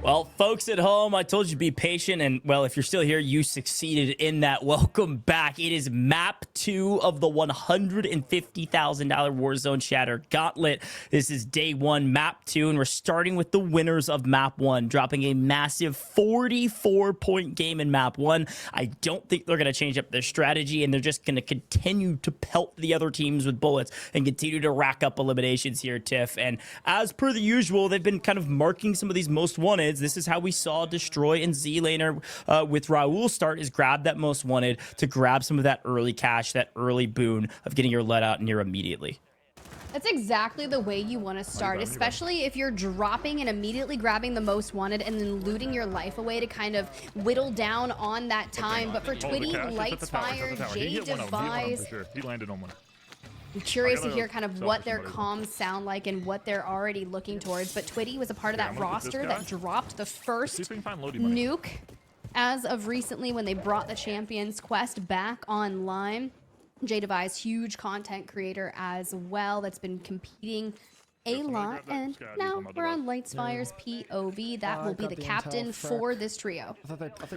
Well, folks at home, I told you to be patient, and well, if you're still here, you succeeded in that. Welcome back. It is map 2 of the $150,000 Warzone Shatter Gauntlet. This is day 1, map 2, and we're starting with the winners of map 1, dropping a massive 44-point game in map 1. I don't think they're going to change up their strategy, and they're just going to continue to pelt the other teams with bullets and continue to rack up eliminations here, Tiff. And as per the usual, they've been kind of marking some of these most wanted. This is how we saw Destroy and Zlaner with Raul start, is grab that most wanted to grab some of that early cash, that early boon of getting your let out near immediately. That's exactly the way you want to start, especially if you're dropping and immediately grabbing the most wanted and then looting your life away to kind of whittle down on that time. But for Twitty, Lightsfire, Diazbiffle, he landed on one. I'm curious to hear kind of what their comms sound like and what they're already looking towards. But Twitty was a part of that roster that dropped the first nuke as of recently when they brought the Champions Quest back online. J-Device, huge content creator as well, that's been competing a lot, and now we're on Lightsfire's POV. That will be the captain for this trio.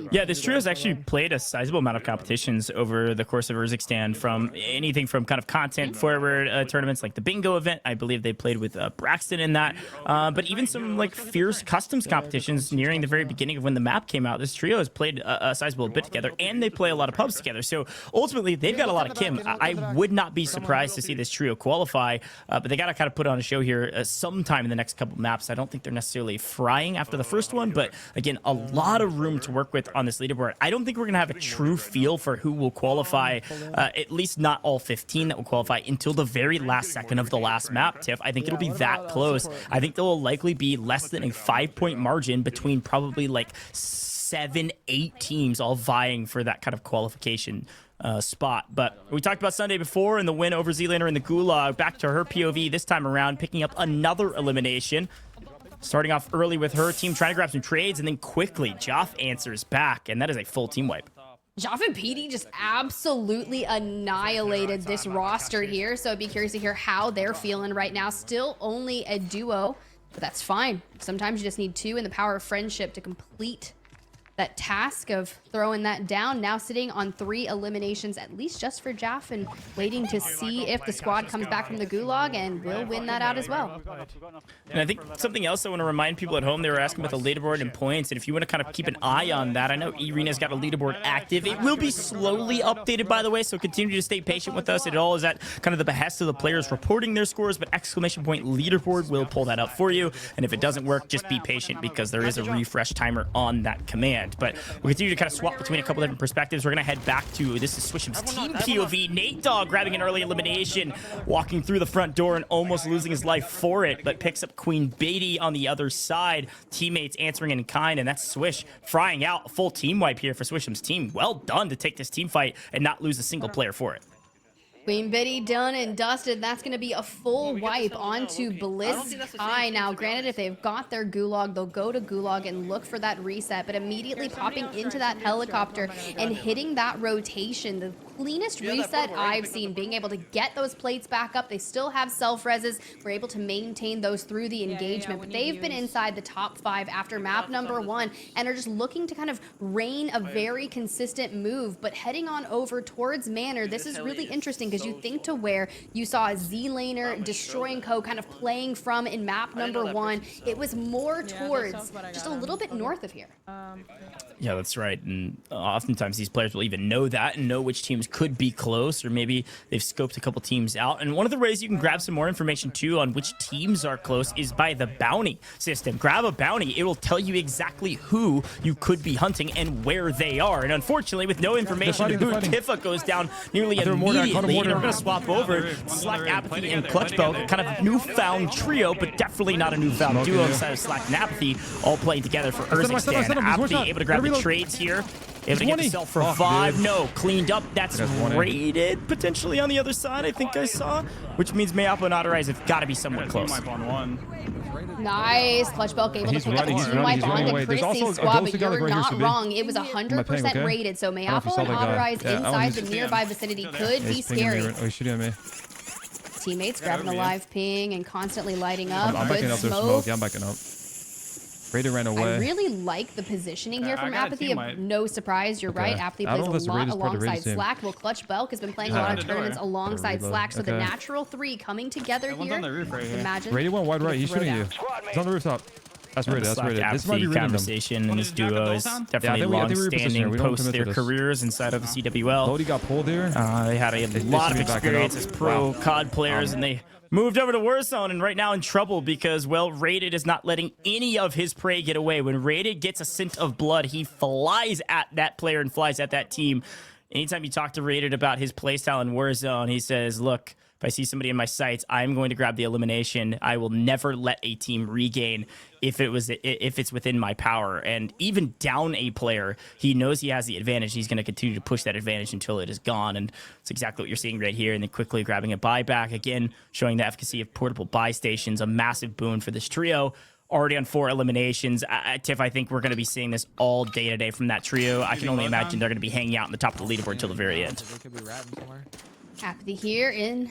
Yeah, this trio has actually played a sizable amount of competitions over the course of Urzikstan, from anything from kind of content forward tournaments like the bingo event. I believe they played with Braxton in that, but even some like fierce customs competitions nearing the very beginning of when the map came out. This trio has played a sizable bit together, and they play a lot of pubs together. So ultimately, they've got a lot of Kim. I would not be surprised to see this trio qualify, but they got to kind of put on a show here sometime in the next couple maps. I don't think they're necessarily frying after the first one, but again, a lot of room to work with on this leaderboard. I don't think we're gonna have a true feel for who will qualify, at least not all 15 that will qualify, until the very last second of the last map, Tiff. I think it'll be that close. I think there will likely be less than a 5-point margin between probably like 7-8 teams all vying for that kind of qualification spot. But we talked about Sunday before and the win over Zlaner in the Gulag. Back to her POV this time around, picking up another elimination. Starting off early with her team, trying to grab some trades, and then quickly Joff answers back, and that is a full team wipe. Joff and PD just absolutely annihilated this roster here, so I'd be curious to hear how they're feeling right now. Still only a duo, but that's fine. Sometimes you just need two, and the power of friendship to complete that task of throwing that down. Now sitting on 3 eliminations, at least just for Jaff, and waiting to see if the squad comes back from the Gulag and will win that out as well. And I think something else I want to remind people at home, they were asking about the leaderboard and points, and if you want to kind of keep an eye on that, I know Irina's got a leaderboard active. It will be slowly updated, by the way, so continue to stay patient with us. It all is at kind of the behest of the players reporting their scores, but exclamation point leaderboard will pull that up for you. And if it doesn't work, just be patient, because there is a refresh timer on that command. But we'll continue to kind of swap between a couple different perspectives. We're going to head back to, this is Swishem's team POV. Nate Dogg grabbing an early elimination, walking through the front door and almost losing his life for it, but picks up Queen Beatty on the other side. Teammates answering in kind, and that's Swish frying out. A full team wipe here for Swishem's team. Well done to take this team fight and not lose a single player for it. Queen Biddy done and dusted. That's going to be a full wipe onto Bliss Eye. Now, granted, if they've got their Gulag, they'll go to Gulag and look for that reset, but immediately popping into that helicopter and hitting that rotation, the cleanest reset I've seen, being able to get those plates back up. They still have self-reses. We're able to maintain those through the engagement, but they've been inside the top 5 after map number 1 and are just looking to kind of rain a very consistent move. But heading on over towards Manor, this is really interesting, because you think to where you saw Zlaner destroying Co kind of playing from in map number 1, it was more towards just a little bit north of here. Yeah, that's right. And oftentimes these players will even know that and know which teams could be close, or maybe they've scoped a couple teams out. And one of the ways you can grab some more information too on which teams are close is by the bounty system. Grab a bounty. It will tell you exactly who you could be hunting and where they are. And unfortunately, with no information to boot, Tifa goes down nearly immediately. And we're going to swap over Slack, Apathy, and Clutch Belt. Kind of newfound trio, but definitely not a newfound duo inside of Slack and Apathy, all playing together for Urzikstan. Apathy able to grab the trades here. Able to get the self-revive. No, cleaned up. That's raided potentially on the other side, I think I saw. Which means Mayappo and Otterize have got to be somewhat close. Nice. Clutch Belt able to pick up a team wipe onto Chrissy's squad, but you're not wrong. It was 100% raided, so Mayappo and Otterize inside the nearby vicinity could be scary. Teammates grabbing a live ping and constantly lighting up. I'm backing up their smoke. Yeah, I'm backing up. Raider ran away. I really like the positioning here from Apathy. No surprise, you're right. Apathy I don't know plays if a that's lot Raiders part of alongside Raiders team. Slack. Well, Clutch Belk has been playing a lot of tournaments alongside Reload. Slack. So the Okay. natural three coming together One's here. on the roof right here. Imagine. Raider went wide right. He's shooting you. He's on the rooftop. That's Raider. That's Raider. This might be reading them. Conversation in this duo is I definitely think we long-standing reposition. We don't post commit their to this. careers inside of the CWL. Lodi got pulled here. They had a lot of should be backing experience up. as pro COD players, and they moved over to Warzone, and right now in trouble because, well, Rated is not letting any of his prey get away. When Rated gets a scent of blood, he flies at that player and flies at that team. Anytime you talk to Rated about his playstyle in Warzone, he says, look, if I see somebody in my sights, I'm going to grab the elimination. I will never let a team regain if it's within my power. And even down a player, he knows he has the advantage. He's going to continue to push that advantage until it is gone. And it's exactly what you're seeing right here. And then quickly grabbing a buyback, again, showing the efficacy of portable buy stations, a massive boon for this trio. Already on 4 eliminations. Tiff, I think we're going to be seeing this all day today from that trio. I can only imagine they're going to be hanging out in the top of the leaderboard until the very end. Apathy here in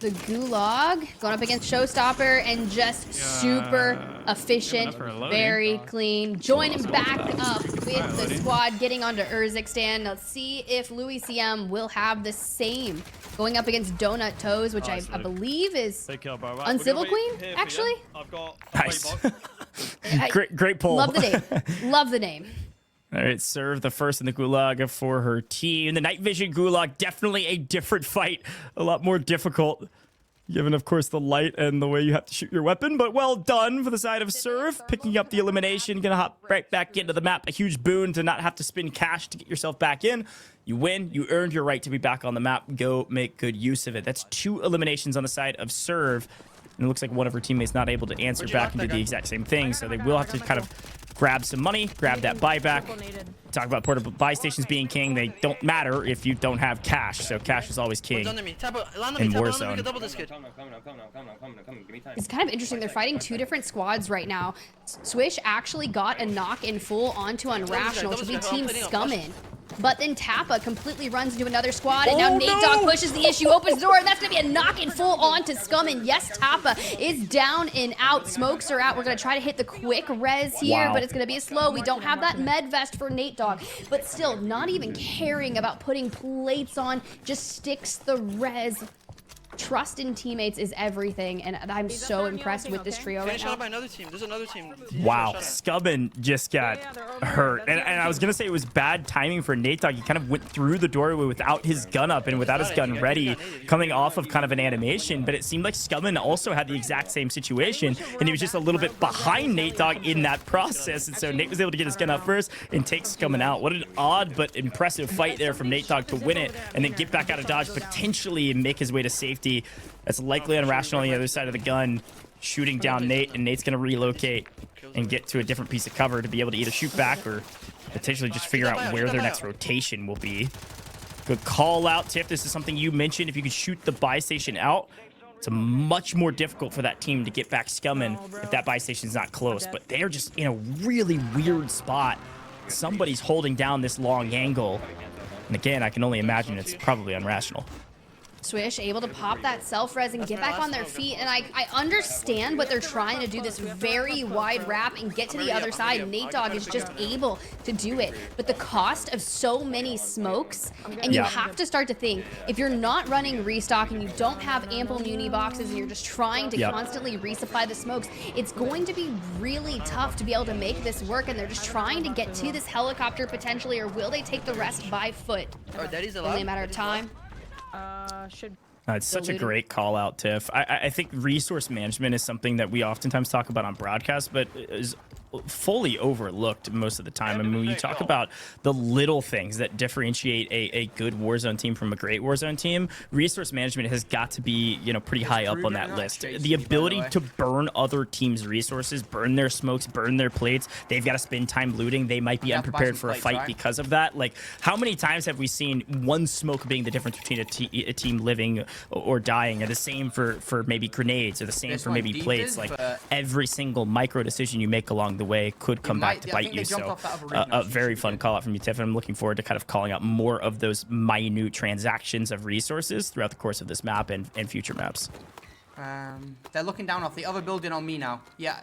the Gulag, going up against Showstopper, and just super efficient, very clean. Joining back up with the squad, getting onto Urzikstan. Let's see if Louis CM will have the same. Going up against Donut Toes, which I believe is Uncivil Queen, actually. Nice. Great pull. Love the name. Love the name. All right, serve the first in the Gulag for her team. The Night Vision Gulag, definitely a different fight. A lot more difficult, given, of course, the light and the way you have to shoot your weapon. But well done for the side of Serve. Picking up the elimination. Going to hop right back into the map. A huge boon to not have to spend cash to get yourself back in. You win. You earned your right to be back on the map. Go make good use of it. That's 2 eliminations on the side of Serve. And it looks like one of her teammates not able to answer back and do the exact same thing. So they will have to kind of grab some money, grab that buyback. Talk about portable buy stations being king. They don't matter if you don't have cash. So cash is always king in Warzone. It's kind of interesting. They're fighting 2 different squads right now. Swish actually got a knock in full onto Unrational to be Team Scummin. But then Tappa completely runs into another squad, and now Nate Dogg pushes the issue, opens the door, and that's going to be a knock in full on to Scummin. Yes, Tappa is down and out. Smokes are out. We're going to try to hit the quick res here, but it's going to be a slow. We don't have that med vest for Nate Dogg, but still not even caring about putting plates on, just sticks the res. Trust in teammates is everything, and I'm so impressed with this trio right now. There's another team. Wow, Scummin just got hurt. And I was going to say it was bad timing for Nate Dogg. He kind of went through the doorway without his gun up and without his gun ready, coming off of kind of an animation. But it seemed like Scummin also had the exact same situation, and he was just a little bit behind Nate Dogg in that process. And so Nate was able to get his gun up first and take Scummin out. What an odd but impressive fight there from Nate Dogg to win it and then get back out of dodge, potentially, and make his way to safety. That's likely Unrational on the other side of the gun, shooting down Nate, and Nate's going to relocate and get to a different piece of cover to be able to either shoot back or potentially just figure out where their next rotation will be. Good call out, Tiff. This is something you mentioned. If you could shoot the buy station out, it's much more difficult for that team to get back Scummin if that buy station's not close. But they're just in a really weird spot. Somebody's holding down this long angle. And again, I can only imagine it's probably Unrational. Swish able to pop that self-res and get back on their feet, and I understand what they're trying to do, this very wide wrap and get to the other side. Nate Dogg is just able to do it, but the cost of so many smokes, and you have to start to think, if you're not running restock and you don't have ample muni boxes and you're just trying to constantly resupply the smokes, it's going to be really tough to be able to make this work, and they're just trying to get to this helicopter potentially, or will they take the rest by foot? Only a matter of time. It's such a great call out, Tiff. I think resource management is something that we oftentimes talk about on broadcast, but is fully overlooked most of the time. I mean, when you talk about the little things that differentiate a good Warzone team from a great Warzone team, resource management has got to be, you know, pretty high up on that list. The ability to burn other teams' resources, burn their smokes, burn their plates. They've got to spend time looting. They might be unprepared for a fight because of that. Like, how many times have we seen one smoke being the difference between a team living or dying, or the same for maybe grenades, or the same for maybe plates? Like, every single micro decision you make along the way could come back to bite you. So a very fun call out from you, Tiff. I'm looking forward to kind of calling out more of those minute transactions of resources throughout the course of this map and future maps. They're looking down off the other building on me now. Yeah.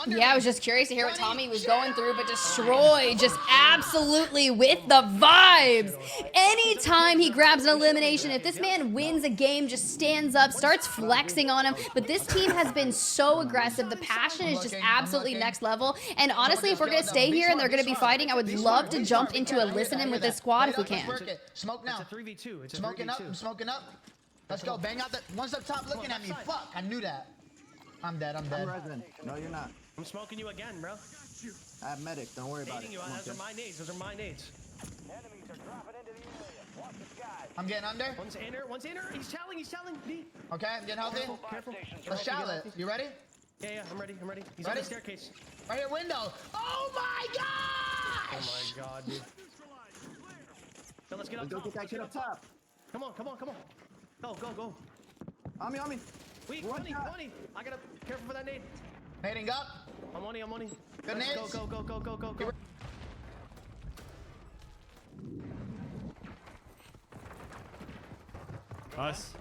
Yeah, I was just curious to hear what Tommy was going through, but Destroy just absolutely with the vibes. Anytime he grabs an elimination, if this man wins a game, just stands up, starts flexing on him. But this team has been so aggressive. The passion is just absolutely next level. And honestly, if we're going to stay here and they're going to be fighting, I would love to jump into a listen-in with this squad if we can. Smoke now. It's a 3v2. It's a Smoking 3v2. up. I'm smoking up. Let's go. Bang out the one's up top looking at me. Fuck. I knew that. I'm dead. I'm dead. I'm resident. No, you're not. I'm smoking you again, bro. I have medic. Don't worry about it. You. Those are my nades. Those are my nades. I'm getting under. One's inner. One's inner. He's telling. He's telling. Me. Okay, I'm getting healthy. Careful. Let's shout it. You ready? Yeah. I'm ready. I'm ready. He's Ready? on the staircase. Right here, window. Oh my gosh! Oh my god, dude. So let's get up Let's go top. get that kid up top. Come on. Go. On me. Wait, One 20. shot. I gotta careful for that nade. Nading up. I'm on it. Good nades. Go. Nice.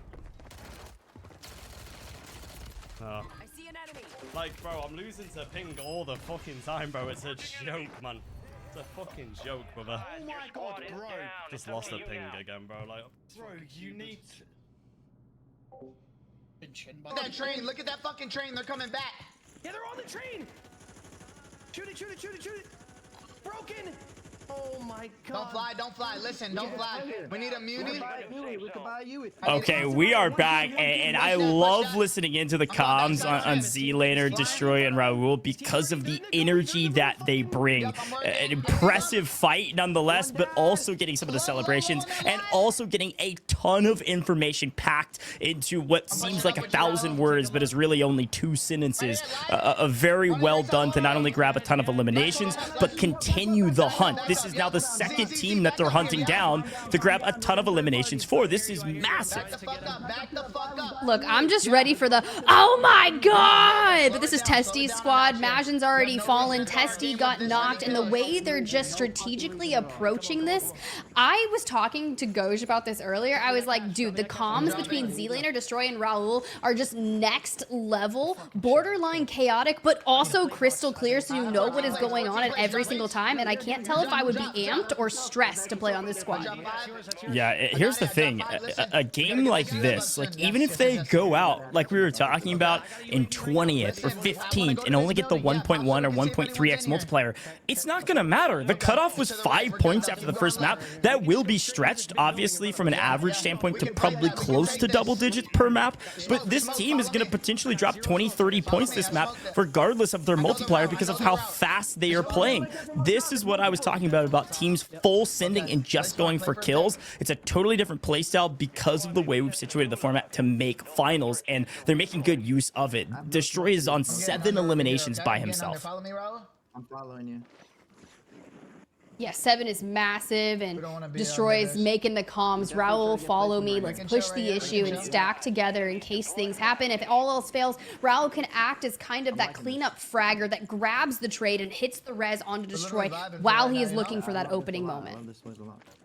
Oh. I see an enemy. Like, bro, I'm losing to ping all the fucking time, bro. It's a joke, man. It's a fucking joke, brother. Oh my god, bro. Just lost a ping again, bro. Like, bro, you need. Look at that train. Look at that fucking train. They're coming back. Yeah, they're on the train. Shoot it. Broken. Oh my god. Don't fly. Listen, don't fly. We need a muni. We can buy you. Okay, we are back, and I love listening into the comms on Zlaner, Destroy, and Raul because of the energy that they bring. An impressive fight nonetheless, but also getting some of the celebrations and also getting a ton of information packed into what seems like 1,000 words, but is really only 2 sentences. A very well done to not only grab a ton of eliminations, but continue the hunt. This is now the second team that they're hunting down to grab a ton of eliminations for. This is massive. Back the fuck up. Look, I'm just ready for the, oh my god! But this is Testy's squad. Majin's already fallen. Testy got knocked. And the way they're just strategically approaching this, I was talking to Goj about this earlier. I was like, dude, the comms between Zlaner, Destroy, and Raul are just next level, borderline chaotic, but also crystal clear so you know what is going on at every single time. And I can't tell if I would be amped or stressed to play on this squad. Yeah, here's the thing. A game like this, like even if they go out, like we were talking about, in 20th or 15th and only get the 1.1 or 1.3x multiplier, it's not going to matter. The cutoff was 5 points after the first map. That will be stretched, obviously, from an average standpoint to probably close to double digits per map. But this team is going to potentially drop 20, 30 points this map, regardless of their multiplier, because of how fast they are playing. This is what I was talking about teams full sending and just going for kills. It's a totally different playstyle because of the way we've situated the format to make finals, and they're making good use of it. Destroy is on 7 eliminations by himself. Follow me, Raul. I'm following you. Yeah, 7 is massive, and Destroy's making the comms. Raul, follow me. Let's push the issue and stack together in case things happen. If all else fails, Raul can act as kind of that cleanup fragger that grabs the trade and hits the res onto Destroy while he is looking for that opening moment.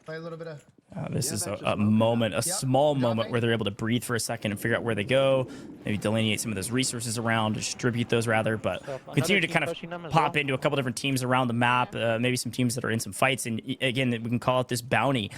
Play a little bit of. This is a moment, a small moment where they're able to breathe for a second and figure out where they go, maybe delineate some of those resources around, distribute those rather, but continue to kind of pop into a couple different teams around the map, maybe some teams that are in some fights. And again, we can call it this bounty.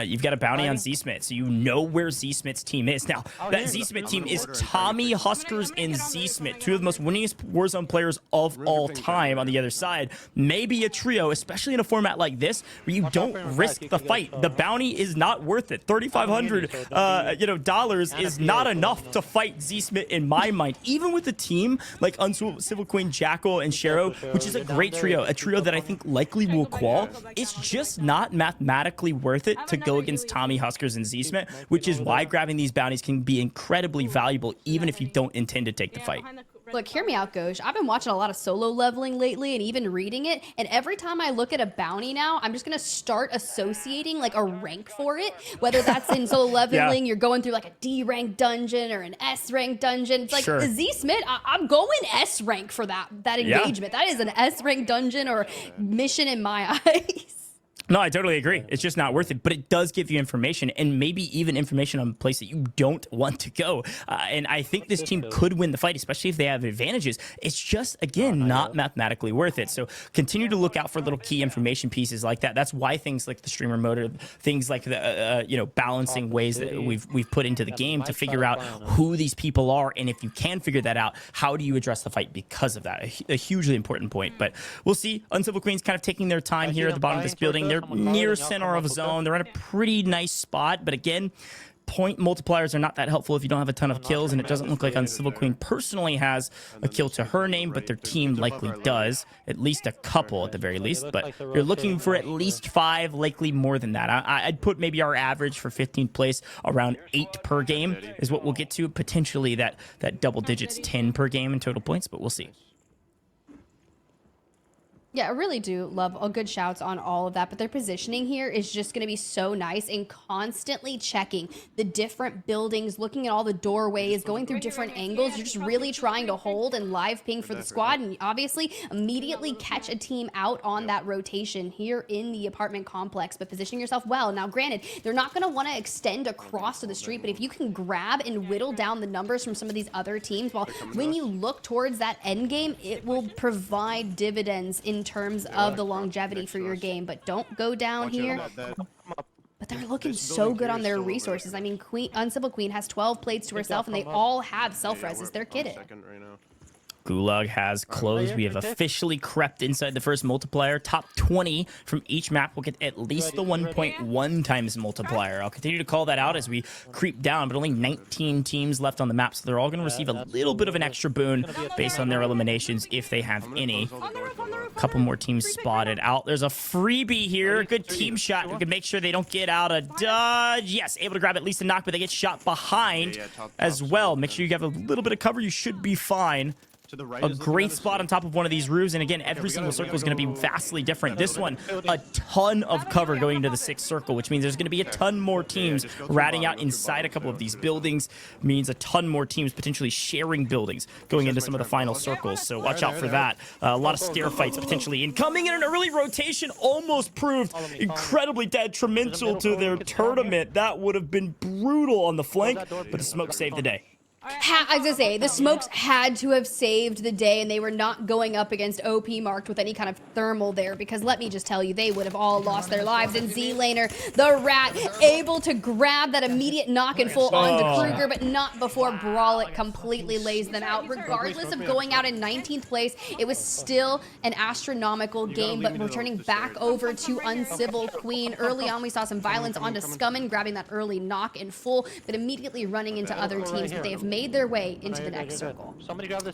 You've got a bounty on Z-Smith, so you know where Z-Smith's team is. Now, that Z-Smith team is Tommy, Huskerrs, and Z-Smith, 2 of the most winningest Warzone players of all time on the other side. Maybe a trio, especially in a format like this, where you don't risk the fight. The bounty is not worth it. $3,500 dollars is not enough to fight Z-Smith in my mind. Even with a team like Civil Queen, Jackal, and Shero, which is a great trio, a trio that I think likely will qual, it's just not mathematically worth it to go against Tommy, Huskerrs, and Z-Smith, which is why grabbing these bounties can be incredibly valuable, even if you don't intend to take the fight. Look, hear me out, Goj. I've been watching a lot of solo leveling lately and even reading it, and every time I look at a bounty now, I'm just going to start associating like a rank for it, whether that's in solo leveling, you're going through like a D rank dungeon or an S rank dungeon. It's like the Z-Smith, I'm going S rank for that engagement. That is an S rank dungeon or mission in my eyes. No, I totally agree. It's just not worth it, but it does give you information, and maybe even information on a place that you don't want to go. And I think this team could win the fight, especially if they have advantages. It's just, again, not mathematically worth it. So continue to look out for little key information pieces like that. That's why things like the streamer mode, things like the balancing ways that we've put into the game to figure out who these people are, and if you can figure that out, how do you address the fight because of that? A hugely important point. But we'll see. Uncivil Queen's kind of taking their time here at the bottom of this building. They're near center of zone. They're in a pretty nice spot, but again, point multipliers are not that helpful if you don't have a ton of kills, and it doesn't look like Uncivil Queen personally has a kill to her name, but their team likely does, at least a couple at the very least. But you're looking for at least 5, likely more than that. I'd put maybe our average for 15th place around 8 per game is what we'll get to. Potentially that double digits, 10 per game in total points, but we'll see. Yeah, I really do love good shouts on all of that, but their positioning here is just going to be so nice, and constantly checking the different buildings, looking at all the doorways, going through different angles. You're just really trying to hold and live ping for the squad, and obviously immediately catch a team out on that rotation here in the apartment complex, but positioning yourself well. Now, granted, they're not going to want to extend across to the street, but if you can grab and whittle down the numbers from some of these other teams, well, when you look towards that end game, it will provide dividends in terms of the longevity for your game. But don't go down here. But they're looking so good on their resources. I mean, Uncivil Queen has 12 plates to herself, and they all have self-reses. They're kidding. Gulag has closed. We have officially crept inside the first multiplier. Top 20 from each map will get at least the 1.1 times multiplier. I'll continue to call that out as we creep down, but only 19 teams left on the map, so they're all going to receive a little bit of an extra boon based on their eliminations if they have any. A couple more teams spotted out. There's a freebie here. Good team shot. We can make sure they don't get out a dodge. Yes, able to grab at least a knock, but they get shot behind as well. Make sure you have a little bit of cover. You should be fine. A great spot on top of one of these roofs, and again, every single circle is going to be vastly different. This one, a ton of cover going into the 6th circle, which means there's going to be a ton more teams ratting out inside a couple of these buildings, means a ton more teams potentially sharing buildings going into some of the final circles, so watch out for that. A lot of scare fights potentially incoming in an early rotation, almost proved incredibly detrimental to their tournament. That would have been brutal on the flank, but the smoke saved the day. I was gonna say, the smokes had to have saved the day, and they were not going up against OP marked with any kind of thermal there, because let me just tell you, they would have all lost their lives. And Zlaner, the rat, able to grab that immediate knock and full onto Kruger, but not before Brawlit completely lays them out. Regardless of going out in 19th place, it was still an astronomical game, but returning back over to Uncivil Queen. Early on, we saw some violence onto Scummin, grabbing that early knock and full, but immediately running into other teams, but they have made their way into the next circle.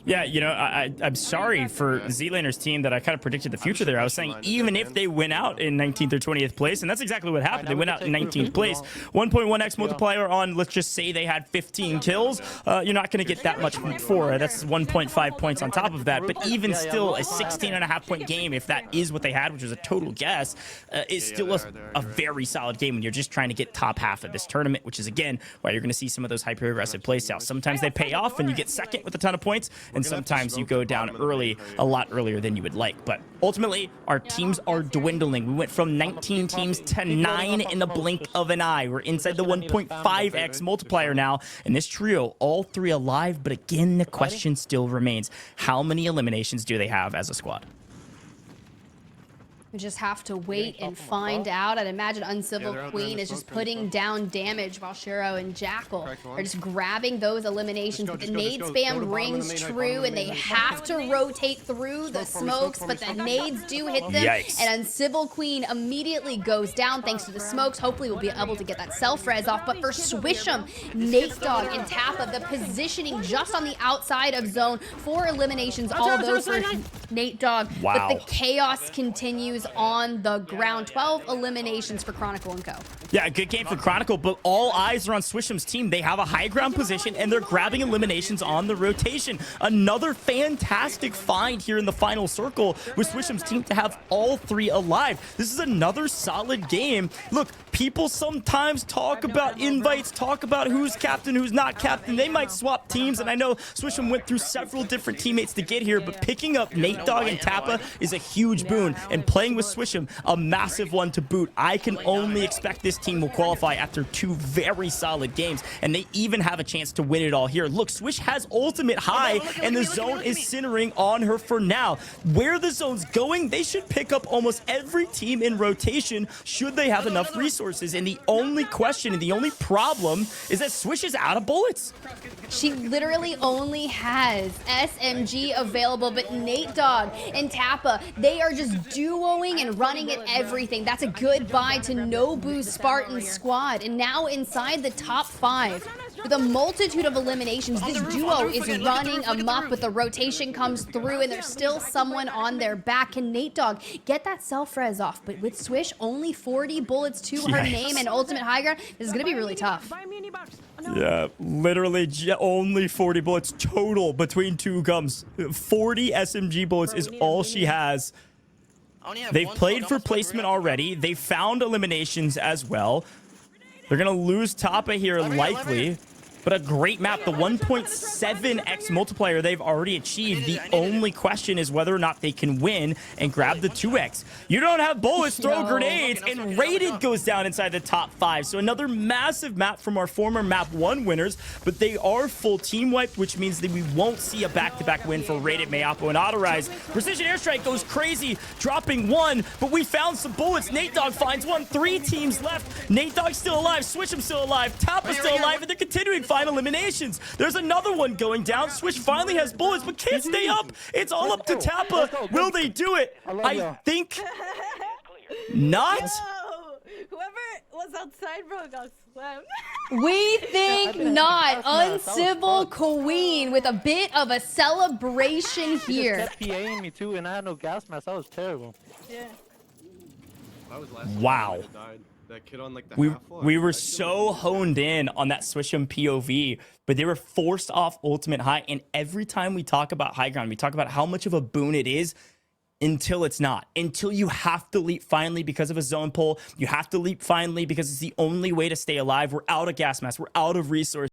Yeah, you know, I'm sorry for Zlaner's team that I kind of predicted the future there. I was saying even if they win out in 19th or 20th place, and that's exactly what happened. They went out in 19th place. 1.1x multiplier on, let's just say they had 15 kills. You're not going to get that much for it. That's 1.5 points on top of that. But even still, a 16.5 point game, if that is what they had, which was a total guess, is still a very solid game when you're just trying to get top half of this tournament, which is, again, why you're going to see some of those hyper-aggressive playstyles. Sometimes they pay off and you get second with a ton of points, and sometimes you go down early, a lot earlier than you would like. But ultimately, our teams are dwindling. We went from 19 teams to 9 in the blink of an eye. We're inside the 1.5x multiplier now, and this trio, all 3 alive, but again, the question still remains, how many eliminations do they have as a squad? We just have to wait and find out. I'd imagine Uncivil Queen is just putting down damage while Shiro and Jackal are just grabbing those eliminations. But the nade spam rings true, and they have to rotate through the smokes, but the nades do hit them. Yikes. And Uncivil Queen immediately goes down thanks to the smokes. Hopefully we'll be able to get that self-res off. But for Swish'em, Nate Dogg, and Tappa, the positioning just on the outside of zone, 4 eliminations, all those for Nate Dogg. Wow. But the chaos continues on the ground. 12 eliminations for Chronicle and Co. Yeah, a good game for Chronicle, but all eyes are on Swish'em's team. They have a high ground position, and they're grabbing eliminations on the rotation. Another fantastic find here in the final circle with Swish'em's team to have all 3 alive. This is another solid game. Look, people sometimes talk about invites, talk about who's captain, who's not captain. They might swap teams, and I know Swish'em went through several different teammates to get here, but picking up Nate Dogg and Tappa is a huge boon, and playing playing with Swish'em, a massive one to boot. I can only expect this team will qualify after 2 very solid games, and they even have a chance to win it all here. Look, Swish has ultimate high, and the zone is centering on her for now. Where the zone's going, they should pick up almost every team in rotation should they have enough resources. And the only question and the only problem is that Swish is out of bullets. She literally only has SMG available, but Nate Dogg and Tappa, they are just duoing and running at everything. That's a goodbye to Nobu's Spartan squad. And now inside the top 5, with a multitude of eliminations, this duo is running amok, but the rotation comes through and there's still someone on their back. Can Nate Dogg get that self-res off? But with Swish, only 40 bullets to her name and ultimate high ground. This is going to be really tough. Yeah, literally only 40 bullets total between 2 gums. 40 SMG bullets is all she has. They've played for placement already. They found eliminations as well. They're going to lose Tappa here likely. But a great map, the 1.7x multiplier they've already achieved. The only question is whether or not they can win and grab the 2x. You don't have bullets, throw grenades, and Rated goes down inside the top 5. So another massive map from our former map 1 winners, but they are full team wiped, which means that we won't see a back-to-back win for Rated, Mayapo, and Autorise. Precision Airstrike goes crazy, dropping 1, but we found some bullets. Nate Dogg finds 1, 3 teams left. Nate Dogg's still alive, Swish'em still alive, Tappa's still alive, and they're continuing final eliminations. There's another one going down. Swish finally has bullets, but can't stay up. It's all up to Tappa. Will they do it? I think not. Whoever was outside, bro, got slammed. We think not. Uncivil Queen with a bit of a celebration here. Kept PAing me too, and I had no gas mask. That was terrible. Yeah. Wow. That kid on like the We were so honed in on that Swish'em POV, but they were forced off ultimate high. And every time we talk about high ground, we talk about how much of a boon it is until it's not. Until you have to leap finally because of a zone pull. You have to leap finally because it's the only way to stay alive. We're out of gas mask. We're out of resources.